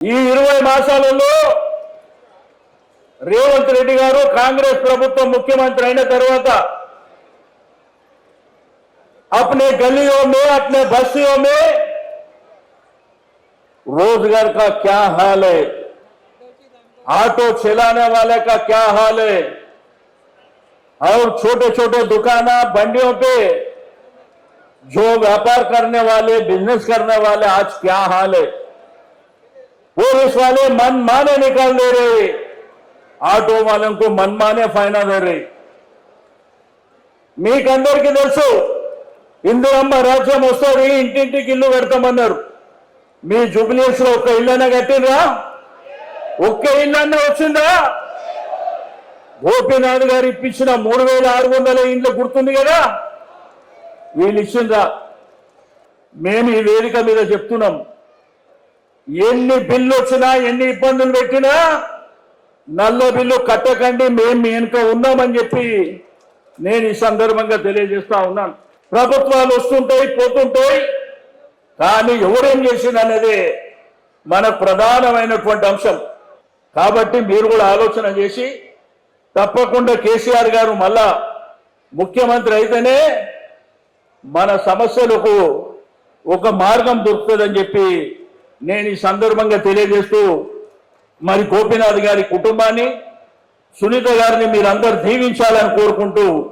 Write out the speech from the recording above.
ఈ 20 మాసాలలో రేవంత్ రెడ్డి గారు కాంగ్రెస్ ప్రభుత్వం ముఖ్యమంత్రి అయిన తర్వాత अपने गलियों में अपने बस्तियों में रोजगार का क्या हाल है, ऑटो चलाने वाले का क्या हाल है और छोटे छोटे दुकाना बंडियों पे जो व्यापार करने वाले बिजनेस करने वाले आज क्या हाल है। पुलिस वाले मनमाने निकाल दे रहे, ऑटो वालों को मनमाने फाइना दे रहे। మీకందరికీ తెలుసు ఇందిరమ్మ రాజ్యం వస్తుంది, ఇంటింటికి ఇల్లు పెడతామన్నారు. మీ జూబ్లీస్ లో ఒక్క ఇల్లైనా కట్టినరా? ఒక్క ఇల్లన్నా వచ్చిందా? గోపీనాథ్ గారు ఇప్పించిన 3600 ఇండ్లు గుర్తుంది కదా, వీళ్ళు ఇచ్చిందా? మేము ఈ వేదిక మీద చెప్తున్నాం, ఎన్ని బిల్లు వచ్చినా ఎన్ని ఇబ్బందులు పెట్టినా నల్ల బిల్లు కట్టకండి, మేము మీ వెనుక ఉన్నామని చెప్పి నేను ఈ సందర్భంగా తెలియజేస్తా ఉన్నాను. ప్రభుత్వాలు వస్తుంటాయి పోతుంటాయి, కానీ ఎవరేం చేసిందనేది మన ప్రధానమైనటువంటి అంశం. కాబట్టి మీరు కూడా ఆలోచన చేసి తప్పకుండా కేసీఆర్ గారు మళ్ళా ముఖ్యమంత్రి అయితేనే మన సమస్యలకు ఒక మార్గం దొరుకుతుందని చెప్పి నేను ఈ సందర్భంగా తెలియజేస్తూ, మరి గోపీనాథ్ గారి కుటుంబాన్ని, సునీత గారిని మీరందరూ దీవించాలని కోరుకుంటూ